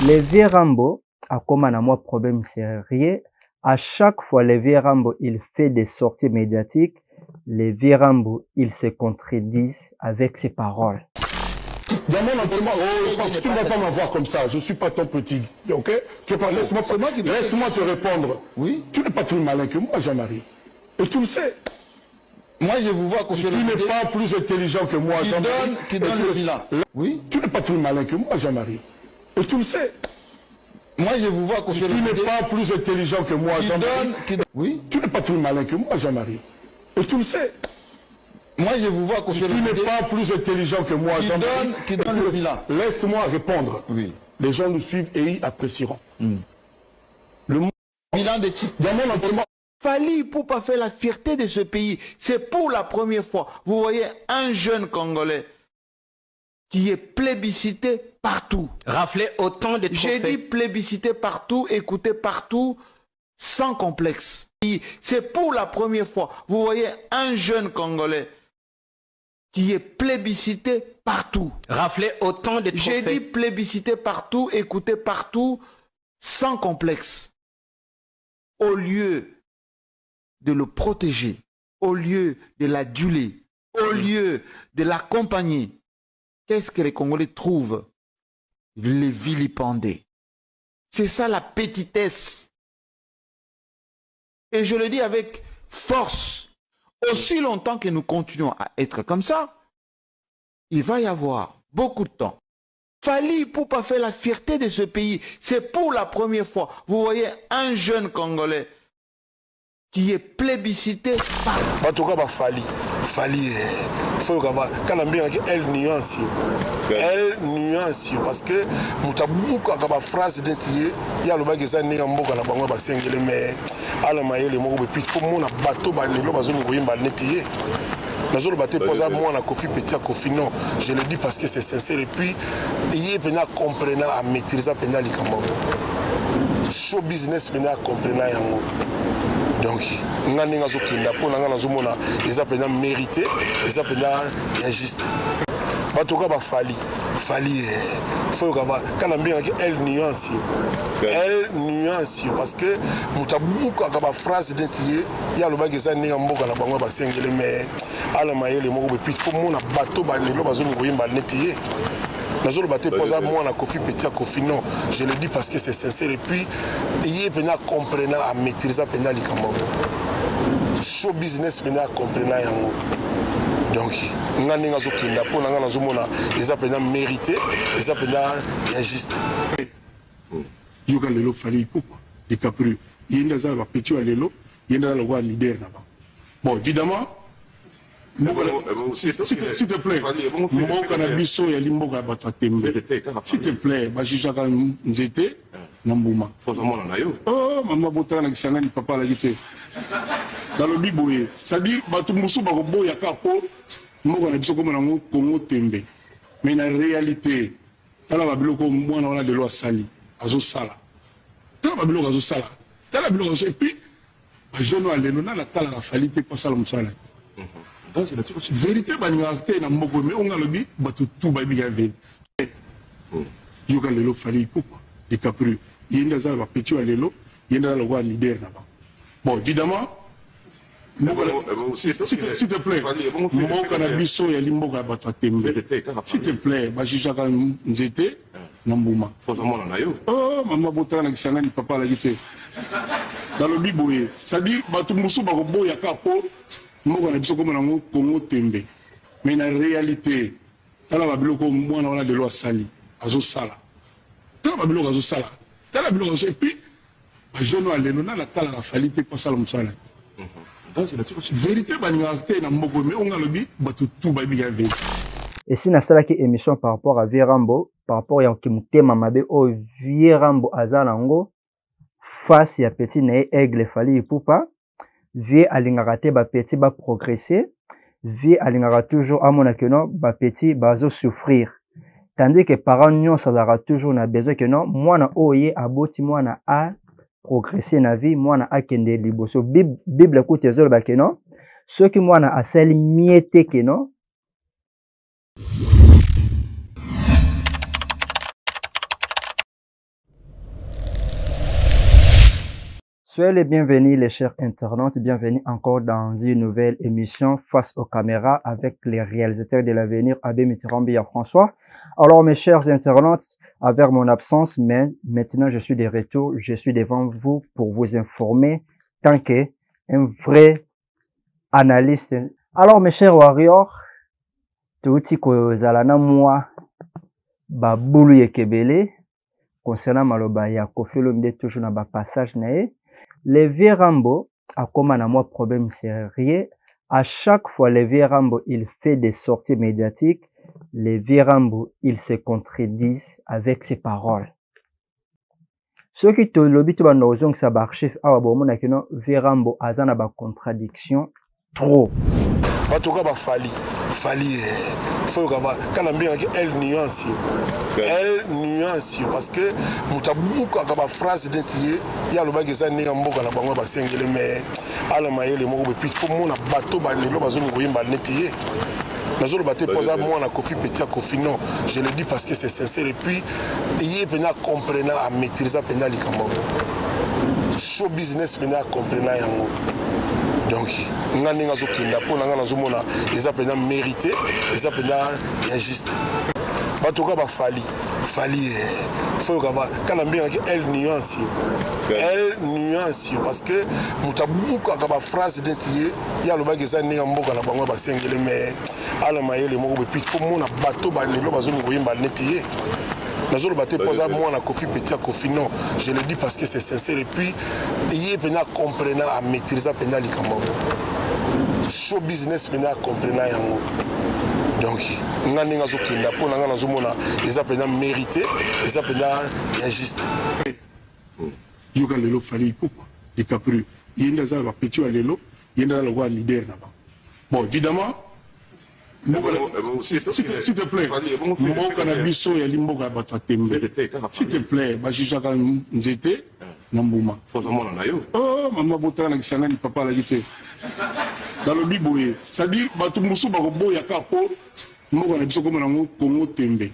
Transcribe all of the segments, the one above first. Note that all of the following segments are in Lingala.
Le vieux Rambo a comme un moi problème sérieux. À chaque fois, le vieux Rambo, il fait des sorties médiatiques. Le vieux Rambo, il se contredisent avec ses paroles. Diamant, parce que tu ne vas pas m'avoir comme ça. Je ne suis pas ton petit. Ok? Laisse-moi te répondre. Oui. Tu n'es pas plus malin que moi, Jean-Marie. Et tu le sais. Moi, je vous vois Tu n'es pas plus intelligent que moi, Jean-Marie. Qui donne le bilan. Oui. Tu n'es pas plus malin que moi, Jean-Marie. Et tu le sais. Moi, je vous vois Tu n'es pas plus intelligent que moi, Jean-Marie. Oui. Tu n'es pas plus malin que moi, Jean-Marie. Et tu le sais. Moi, je vous vois Tu n'es pas plus intelligent que moi, Jean-Marie. Qui donne le bilan. Laisse-moi répondre. Oui. Les gens nous suivent et ils apprécieront. Le bilan de type. Fally Ipupa fait la fierté de ce pays. C'est pour la première fois. Vous voyez un jeune Congolais qui est plébiscité partout. Rafler autant de trophées. J'ai dit plébiscité partout, écouté partout, sans complexe. C'est pour la première fois. Vous voyez un jeune Congolais qui est plébiscité partout. Rafler autant de trophées. J'ai dit plébiscité partout, écouté partout, sans complexe. Au lieu de le protéger, au lieu de l'aduler, au lieu de l'accompagner, qu'est-ce que les Congolais trouvent? Les vilipender. C'est ça la petitesse. Et je le dis avec force. Aussi longtemps que nous continuons à être comme ça, il va y avoir beaucoup de temps. Fally Ipupa fait la fierté de ce pays. C'est pour la première fois. Vous voyez un jeune Congolais qui est plébiscité par... En tout cas, Fally, faut quand on bien elle nuance, parce que mutabuka kaba phrase d'entier, il y a le bac ça n'est mboka na bango ba sengele mais ala mayele moko puis faut mona bateau ba lelo bazo ngoyimba netier. Nazolo bateau posa moi na Kofi petit Kofi non, je le dis parce que c'est sincère et puis il pena comprendre à maîtriser pena likambo. Show business pena comprendre yango. Donc, nous avons mérité, ils ont juste. En tout cas, Fally, faut quand elle nuance, parce que mutabuka kaba phrase d'entier, il y a le bac ça n'est mboka na bango ba sengele mais ala mayele moko puis faut mona bateau ba lelo bazo ngoyimba netier. Nazolo bateau posa moi na Kofi petit Kofi non, je le dis parce que c'est sincère et puis il pena comprendre à maîtriser pena likambo. Show business pena comprendre yango. Donc, nous avons mérité, ils ont juste. Il y a le Fally Ipupa, des Capri. Il y a un petit il y a un leader là-bas. Bon, évidemment, s'il te plaît, s'il te plaît, oh, maman Botana qui s'en a papa la guité. Dans le Biboé, c'est-à-dire, tout le monde a un capot, nous avons dit comme Congo Tembe. Mais en réalité, dans la Bibliothèque, moi, on a de loi sali, azo sala. Dans la Bibliothèque, azo sala. Dans la Bibliothèque, et puis, je ne sais pas, la tala la falité pas ça le sala. Vérité, mais on a le dit, tout va bien vite. Il y a le Fally Ipupa, des Capri. Il y a un petit il y a un leader là-bas. Bon, évidemment, s'il te plaît, s'il te plaît, oh, maman Botana qui s'en a papa la guité. Dans le Biboé, c'est-à-dire, tout le monde a un capot, nous avons dit comme Congo Tembe. Mais en réalité, dans la Bibliothèque, moi, on a de loi sali, azo sala. Dans la Bibliothèque, azo sala. Dans la Bibliothèque, et puis, je ne sais pas, la tala la falité pas ça le sala. Vérité, mais on a le dit, tout va bien vite. Et si nous avons une émission par rapport à Vieux Rambo, par rapport à Kimutema Mabe, au Vieux Rambo Azalango, face à petit né aigle Fally Ipupa, Vieux Alingaraté, petit va progresser, Vieux Alingara toujours à mon accueil, petit va souffrir. Tandis que parents nous ça toujours na besoin que non, moi na oye aboti moi na a progresser na vie, moi na akende liboso. Bible koute zolo ba que non, ceux qui moi na asali miete que non. Soyez les bienvenus, les chers internautes. Bienvenue encore dans une nouvelle émission face aux caméras avec les réalisateurs de l'avenir, Abbé Mitterrand et François. Alors, mes chers internautes, avec mon absence, mais maintenant je suis de retour, je suis devant vous pour vous informer tant qu'un vrai analyste. Alors, mes chers warriors, touti kozalana moi babulu yekebele concernant maloba ya Koffi Olomide toujours na ba passage nae. Le vieux Rambo a comme un moi problème sérieux. À chaque fois, le vieux Rambo, il fait des sorties médiatiques. Les vieux Rambo, ils se contredisent avec ses paroles. Ceux qui te lobby tout bando ozong sa barchef awa bomo na kino vieux Rambo azana ba contradiction trop. Batoka ba fali faut quand bien elle nuance parce que mutabuka ka phrase d'etier ya lo bageza ne mboka na bango ba sengele mais ala mayele moko be puis faut mona bateau ba lelo bazongi koyimba netier nazolo baté posa moi na Koffi petit Koffi non je le dis parce que c'est sincère et puis il pena comprendre à maîtriser pena likambo show business pena comprendre yango. Donc, nous avons des appels mérités, des appels injustes. Batoka ba fali faut quand bien elle nuance parce que mutabuka ka ba phrase d'etier ya lo bageza ne mboka na bango ba sengele mais ala mayele moko be puis faut mona bateau ba lelo bazongi koyimba netier nazolo baté posa moi na Koffi petit Koffi non je le dis parce que c'est sincère et puis il pena comprendre à maîtriser pena likambo show business pena comprendre yango. Donc, nous avons des appels mérités, des appels injustes. Il y a des familles des capru. Il y a des petits allélo, il y a des leader là-bas. Bon, évidemment, s'il te plaît, s'il te plaît, Bajijaka Nzete, Nambouma. Oh, maman Botana qui s'en a papa la guité. Dans le biboye, c'est-à-dire que tout le monde a capo, nous avons dit comme Congo Tembe.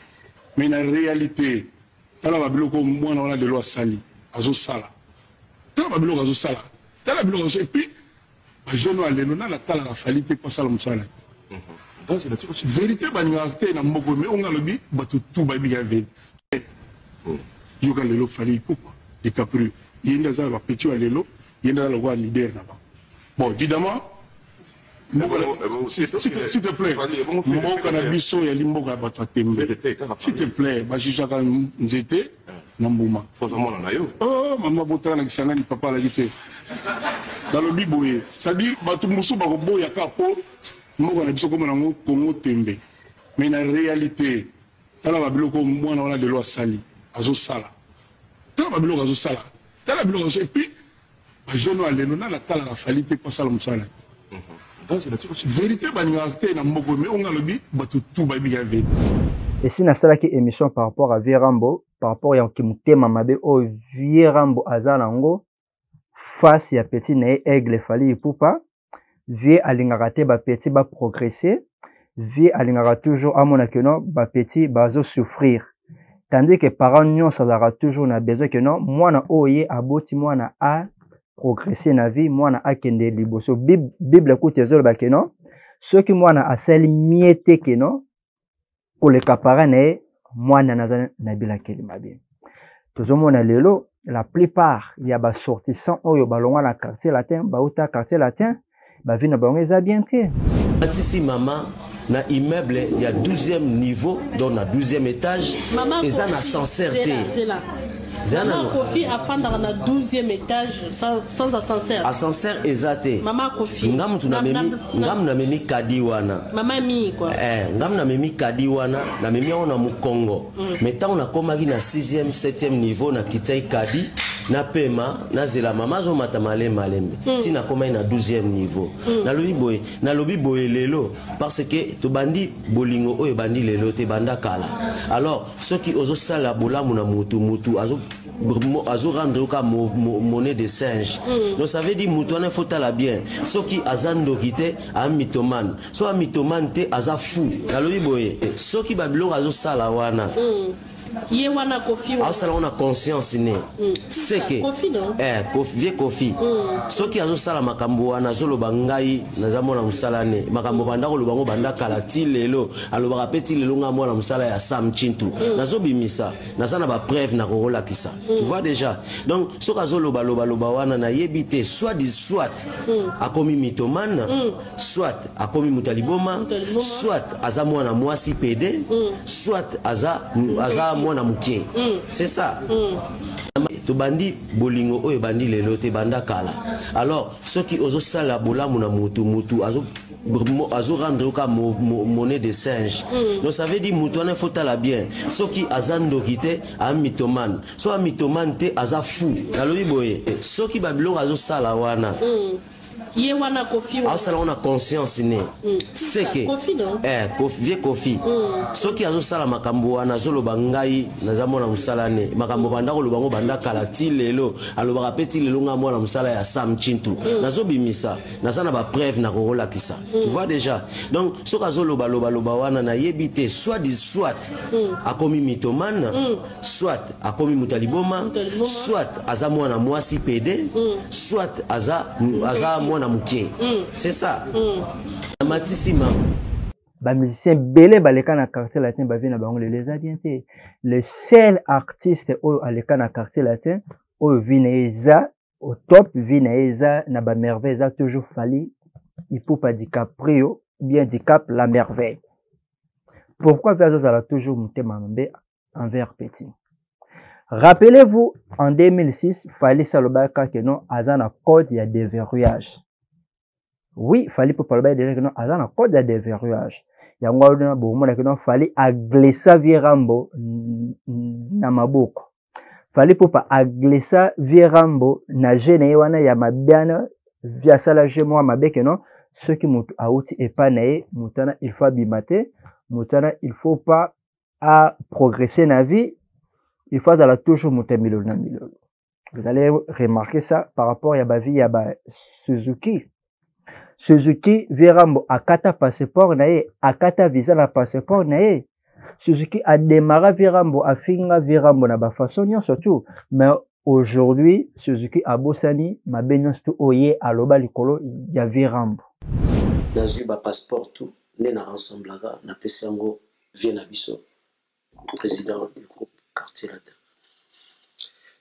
Mais en réalité, dans la Babylone, moi, on a de l'eau sali, azo sala. Dans la Babylone, azo sala. Dans la Babylone, et puis, je ne sais pas, la tala a fallu que pas ça le sala. Vérité, banigate na mboko, mais on a le bit, tout va bien vide. Il y a l'eau fallu pourquoi des capru. Il y a des petits allélo, il y a des leader là-bas. Bon, évidemment, s'il te plaît, s'il te plaît, Bajijaka Nzete, Nambouma. Oh, maman Botana qui s'en a papa la guité. Dans le biboye, c'est-à-dire que tout le monde a capo, nous avons dit comme Congo Tembe. Mais en réalité, dans la Babylone, moi, on a de l'eau sali, azo sala. Dans la Babylone, azo sala. Dans la Babylone, et puis, je ne sais pas, la tala a fallu que pas ça le sala. Vérité, banigate na mboko, mais on a le bit, tout va bien vide. Et si nous avons une émission par rapport à vieux Rambo, par rapport à Kimutema Mabe, au vieux Rambo Azalango, face à petit nae aigle fali poupa, vieux alingaraté ba petit ba progresser, vieux alingara toujours à mon akeno ba petit bazo souffrir. Tandis que parents nyon ça aura toujours na besoin que non, moi na oye aboti moi na a progresser na vie, moi na a kende liboso. Bible écoute zolo ba que non, ceux qui moi na asel miete que non, pour les caparane, moi na nazana na bila kelimabe. Tout mona lelo, la plupart il y a ba sortissant oyo balonga na quartier latin, ba uta quartier latin, ba vina bango eza bien te. Ici maman na immeuble il y a 12e niveau dans la 12e étage et ça na ascenseur c'est là. Maman Koffi a fait dans la 12e étage sans ascenseur. Ascenseur ezate. Maman Koffi. Ngam na memi kadi wana. Maman mi quoi. Ngam na memi kadi wana na memi ona mu Congo. Mais tant on a komaki na 6e 7e niveau na kitai kadi na pema na zela mama zo matamale malembe. Ti na komaki na 12e niveau. Na lobi boye lelo parce que to bandi bolingo oyo bandi lelo te banda kala. Alors ceux qui ozo sala bolamu na mutu azo rendre ka monnaie de singe. Donc ça veut dire mutuana faut la bien. Ceux qui azando kité a mythomane. So a mythomane te aza fou. Nalobi boye. Ceux qui babilo azo sala wana. Yewana Kofi. Ah, ça on a conscience né. C'est que Kofi non. Kofi Kofi. Ce qui a zo sala makambo wana zo lobangai na zamona musala ne. Makambo banda ko lobango banda kala ti lelo. Alo ba petit lelo nga mona musala ya Sam Chintu. Na zo bimisa. Na sana ba preuve na kola kisa. Tu vois déjà. Donc ce ka zo loba wana na yebite soit a commis mythomane, soit a commis mutaliboma, soit aza mwana mwasi PD, soit aza mwana mukie. C'est ça. To bandi bolingo oyo bandi lelo te banda kala. Alors ceux qui oso sala bolamu na mutu azo rendre ka monnaie de singe. Donc ça veut dire mutu na faut la bien. Ceux qui azando kite a mythomane. So a mythomane te aza fou. Alobi boye. Ceux qui babilo azo sala wana. Yewana Kofi. Ah, ça on a conscience né. C'est que Kofi non. Kofi. Ce qui a zo sala makambo wana zo lobangai na zamona musala ne. Makambo banda ko lobango banda kala ti lelo. Alo ba petit lelo nga mona musala ya Sam Chintu. Na zo bimisa. Na sana ba preuve na kola kisa. Tu vois déjà. Donc ce ka zo loba wana na yebite soit a commis mythomane, soit a commis mutaliboma, soit aza mwana mwasi PD, soit aza mwana mukie. C'est ça. Matissima. Ba musicien belé baleka na quartier latin ba vi na bango les adienté. Le seul artiste oyo aleka na quartier latin oyo vi na eza au top vi na eza na ba merveille a toujours fallu Ipupa DiCaprio bien DiCap la merveille. Pourquoi Versos a toujours mutema mambe envers Petit? Rappelez-vous, en 2006, Fali Salobaka que non azana code ya déverrouillage. Oui, Fali Popalba déjà que non azana code ya déverrouillage. Yango na bomona que non Fali aglesa Virambo na maboko. Fali Popa aglesa Virambo na gene wana ya mabiana via sala jemo mabe que non ceux qui mutu auti epanae mutana il faut bimate, mutana il faut pas à progresser na vie. Il faut toujours monter milolo. Vous allez remarquer ça par rapport à Yabavi Yaba Suzuki. Suzuki Virambo akata passeport nae, akata visa na passeport nae. Suzuki a démarré Virambo, a finga Virambo na ba façon surtout. Mais aujourd'hui, Suzuki a bossani, ma benyon stu oye aloba likolo ya Virambo. Nazu ba passeport tout, né na ensemblera na pesango vient biso. Président du groupe quartier latin.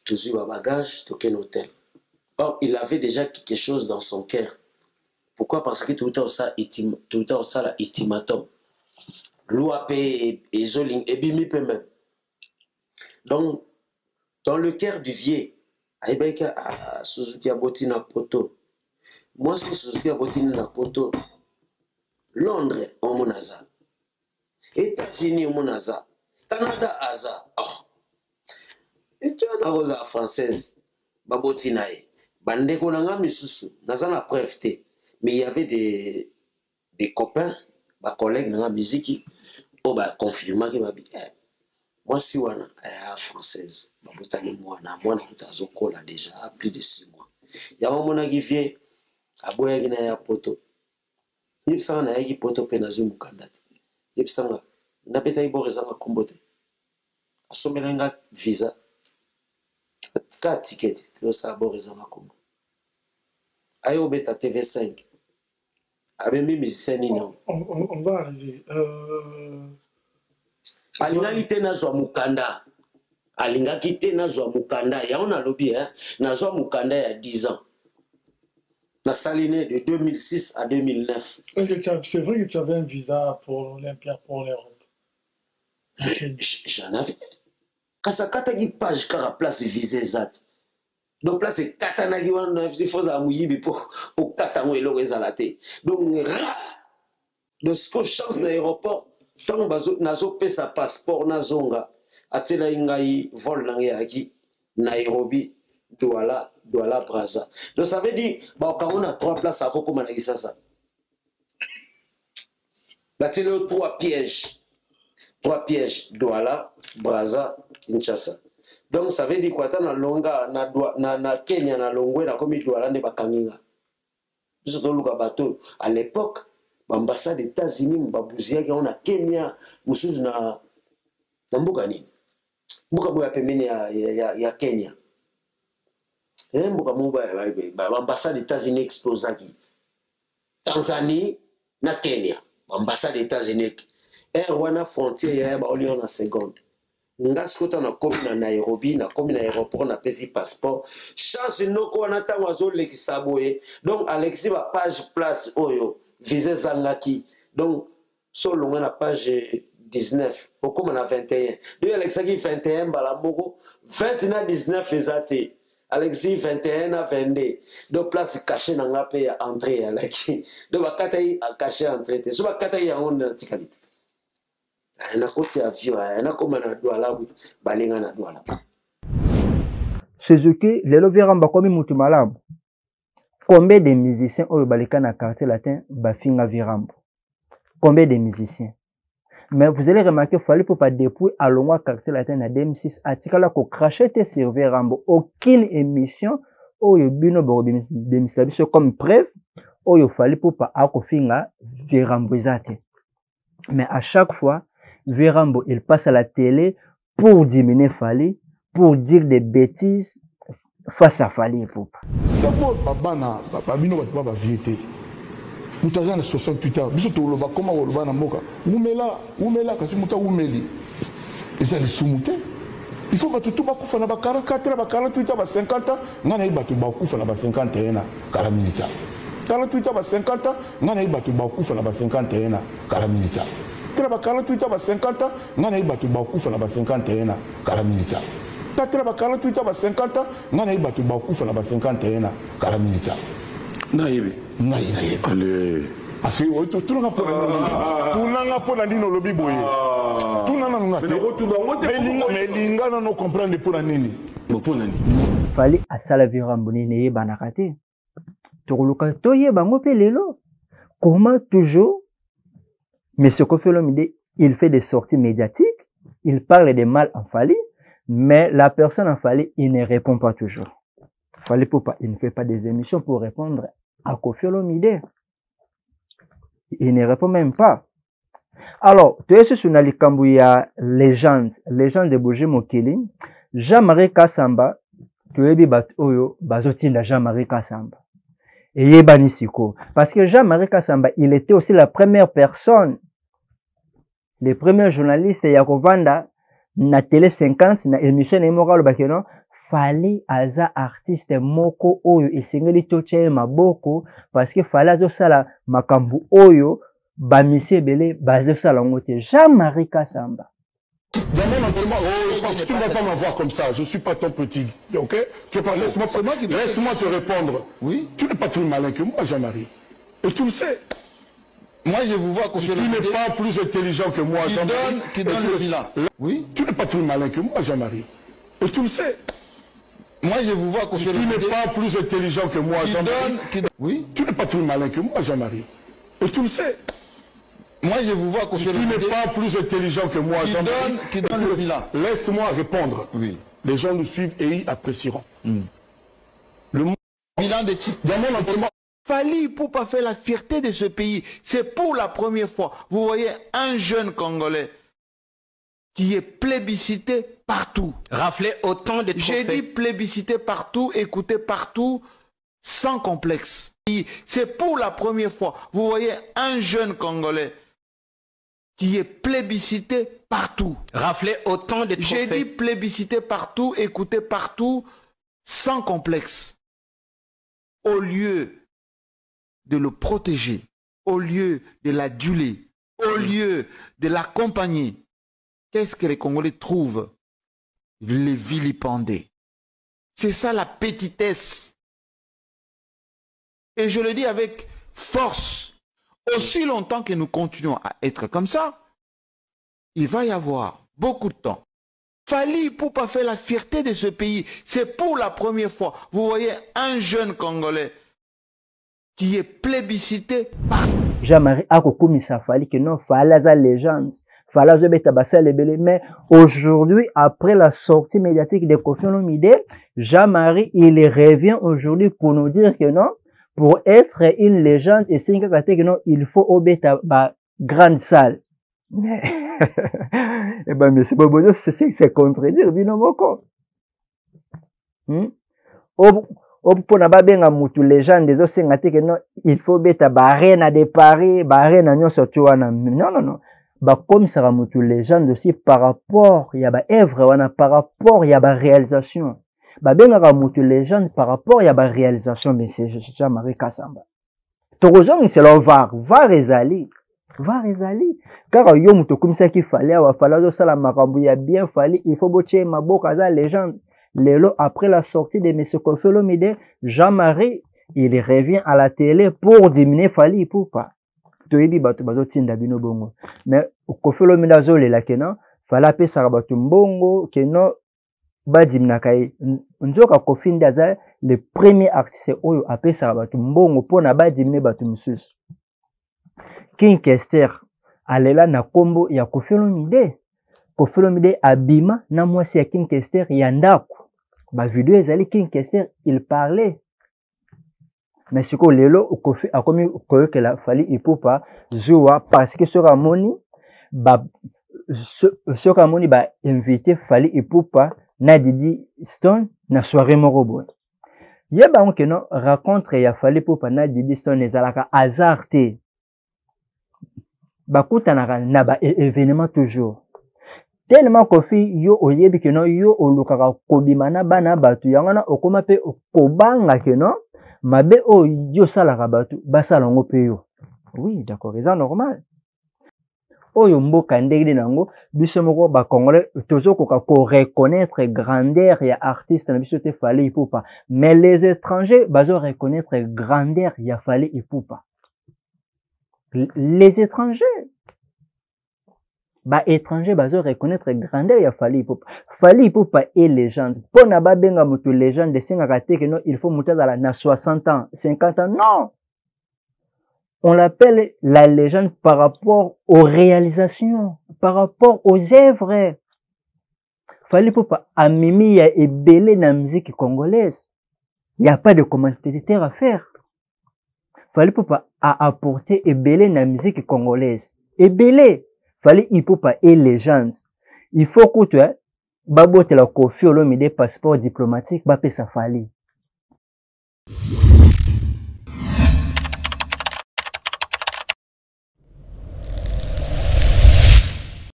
Toujours à bagage, toqué hôtel. Or, il avait déjà quelque chose dans son cœur. Pourquoi? Parce que tout le temps ça, la ultimatum. L'OAP et Zoling, et Bimi même. Donc, dans le cœur du vieux, Aïbaïka a Suzuki Aboti na poto. Moi, ce que Suzuki Aboti na poto, Londres, au Monaza. États-Unis, au Monaza. Canada aza. Oh. Et tu as la rose française. Baboti nae. Bande konanga misusu. Naza na preuve te. Mais il y avait des copains, des collègues dans la musique, qui ont confirmé que moi si wana française. Babotani mwana zokola déjà à plus de 6 mois. Ya mona qui vient aboya gina ya poto. Nipsa na yaki poto penazu mukandati. Nipsa na peta iboreza makombote. Asomelenga visa. Ka ticket, tu sa boreza makombo. Ayo beta TV5. Abemi musicien nini? On va arriver. Alinga kite na zwa mukanda. Alinga kite na zwa mukanda. Ya on a lobby na zwa mukanda ya 10 ans. La saline de 2006 à 2009. C'est vrai que tu avais un visa pour l'Olympia, pour l'Europe. J'en avais. Quand ça katagi page car à place visée zat. Donc place katanagi wana il faut za muyibi pour katango elo ezalate. Donc de ce que chance d'aéroport tant bazo nazo pesa passeport nazonga atela ingai vol nange aki Nairobi Douala Brazza. Donc ça veut dire bah quand on a 3 places à faut comme ça ça. Là c'est le 3 pièges. 3 pièges Douala Brazza Kinshasa. Donc ça veut dire quoi na longa na Kenya na longwe na komi Douala ne bakanginga. Surtout luka bateau à l'époque l'ambassade des États-Unis mbabuzia on a Kenya musuzu na mboka nini. mboka boya pembeni ya Kenya. Mboka moba ambassade des États-Unis explosaki. Tanzanie na Kenya, ambassade des États-Unis. Wana frontière ya ba olion na seconde. Ngas kota na komi na Nairobi, na komi na aéroport na pesi passeport. Chance noko wana tango azo lekisa boye. Donc Alexis ba page place oyo visé zangaki. Donc solo na page 19 okoma na 21. Donc Alexis ki 21 balamoko 20 na 19 ezate. Alexis 21 na 22. Donc place caché na ngape ya entrée ya laki. Donc bakata yi caché entrée. So bakata yi yango na tikalite. Suzuki, lelo viramba komi mutu malamu. Combien de musiciens au balika na quartier latin bafinga virambo? Combien de musiciens? Mais vous allez remarquer, il fallait pour pas depuis à l'ongwa quartier latin na 2006 atikala ko crachete sur virambo. Aucune émission au yobino boro de comme preuve au yo fallait pour pas akofinga virambo zate. Mais à chaque fois Virambo, il passe à la télé pour diminuer Fali, pour dire des bêtises face à Fali et Poupa. D'abord, Babana, Babino va pas vieillir. Nous avons 68 ans. Nous avons comment on va moka. Oumela, kasi muta oumeli. Et ça les soumouté. Il faut que tout le monde fasse 44, 48 ans, 50 ans. Nous avons 51 ans, 40 minutes. 48 ans, 50 ans. Nous avons 51 ans, 40 minutes. 48 ans, 50 ans, nous avons 51 ans, 40 minutes. 48 ans, 50 ans, nous avons 51 ans, 40 minutes. Naïve. Allez. Parce que tout le monde a dit le lobby boy. Tout le monde a dit. Mais l'inga non comprendre pour la nini. Fallait à Salaviramboni neye banakate. Tokoluka toye bango pe lelo. Comment toujours mais ce que fait l'homme, il fait des sorties médiatiques, il parle de mal en Fali, mais la personne en Fali, il ne répond pas toujours. Fali Poupa, il ne fait pas des émissions pour répondre à Kofi Olomide. Il ne répond même pas. Alors, tu es sur Nali Kambouya, légende de Bougé Mokili, Jean-Marie Kassamba, tu es bibat oyo, bazotinda Jean-Marie Kassamba. Et Yebani Siko. Parce que Jean-Marie Kassamba, il était aussi la première personne, les premiers journalistes Yakovanda, na télé 50, na émission Nemora Bakeno, fallait aza artiste moko oyo, et singeli toche maboko, parce que fallait azo sala makambu oyo, ba misie belé, basé sala ngote. Jean-Marie Kassamba. Parce que tu ne vas pas m'avoir comme ça, je ne suis pas ton petit. Ok? Laisse-moi te répondre. Oui. Tu n'es pas plus malin que moi, Jean-Marie. Et tu le sais. Moi, je vous vois tu n'es pas plus intelligent que moi, Jean-Marie. Qui donne le bilan. Oui. Tu n'es pas plus malin que moi, Jean-Marie. Et tu le sais. Moi, je vous vois tu n'es pas plus intelligent que moi, Jean-Marie. Oui. Tu n'es pas plus malin que moi, Jean-Marie. Et tu le sais. Moi, je vous vois tu n'es pas plus intelligent que moi, Jean-Marie. Qui donne le bilan. Laisse-moi répondre. Oui. Les gens nous suivent et ils apprécieront. Le bilan des types. Dans mon entraînement. Fali Poupa fait la fierté de ce pays. C'est pour la première fois. Vous voyez un jeune Congolais qui est plébiscité partout. Rafler autant de trophées. J'ai dit plébiscité partout, écouté partout, sans complexe. C'est pour la première fois. Vous voyez un jeune Congolais qui est plébiscité partout. Rafler autant de trophées. J'ai dit plébiscité partout, écouté partout, sans complexe. Au lieu de le protéger, au lieu de l'aduler, au lieu de l'accompagner, qu'est-ce que les Congolais trouvent? Les vilipender. C'est ça la petitesse. Et je le dis avec force. Aussi longtemps que nous continuons à être comme ça, il va y avoir beaucoup de temps. Fali Poupa faire la fierté de ce pays. C'est pour la première fois. Vous voyez un jeune Congolais qui est plébiscité par... Jean-Marie Akokumisa Fali que non, Fala za légende. Fala zo beta basa lebele. Mais aujourd'hui, après la sortie médiatique de Kofi Olomide, Jean-Marie, il revient aujourd'hui pour nous dire que non, pour être une légende et c'est que non, il faut obéir à la grande salle. Eh ben, mais c'est pas besoin, c'est contredire, binomoko. Pona babenga mutu légende des osenga te que non, il faut beta barena de Paris, barena nyonso tuana. Non. Ba comme ça mutu légende aussi par rapport, il y a ba œuvre wana par rapport, il y a ba réalisation. Ba benga mutu légende par rapport, il y a ba réalisation, mais c'est Jean-Marie Kassamba. Torozong c'est le var ezali. Car yo mutu comme ça qu'il fallait zo sala makambu ya bien fallait, il faut boche maboka za légende. Lelo, après la sortie de M. Koffi Olomide, Jean-Marie, il revient à la télé pour diminuer Fally Ipupa. Toyebi bato bazo tinda bino bongo. Mais Koffi Olomide azole la kena, fala pe sarabatu mbongo keno ba dimina kai. Nzoka Koffi ndaza le premier artiste oyo ape sarabatu mbongo pona ba dimine batu mususu. King Kester alela na kombo ya Koffi Olomide. Koffi Olomide abima na mwasi ya King Kester ya ndako. Ba vidéo ezali King Kester il parlait. Mais ce que lelo Koffi a commis que la Fally Ipupa joua parce que sera moni ba invité Fally Ipupa na Didi Stone na soirée morobo. Yeba on que non rencontre ya Fally Ipupa na Didi Stone ezalaka hasard te. Ba kutanaka na ba événement toujours. Tellement Koffi yo oyebi que non yo olukaka kobimana bana batu yangana okoma pe okobanga que non mabe o yo salaka batu basala ngo pe yo. Oui, d'accord, c'est normal. Oyo mboka ndenge nango biso moko ba congolais tozo koka ko reconnaître grandeur ya artiste na biso te Fally Ipupa, mais les étrangers bazo reconnaître grandeur ya Fally Ipupa. Les étrangers ba étranger bazo reconnaître grandeur ya Fally Ipupa. Fally Ipupa est légende. Pona ba benga mutu légende de singa te que non, il faut muta dans la 60 ans, 50 ans. Non. On l'appelle la légende par rapport aux réalisations, par rapport aux œuvres. Fally Ipupa a mimi ya ebele na musique congolaise. Il n'y a pas de commentateur à faire. Fally Ipupa a apporté ebele na musique congolaise. Ebele. Fally Ipupa est légende. Il faut que tu babote la Koffi Olomide passeport diplomatique, ba pesa Fally.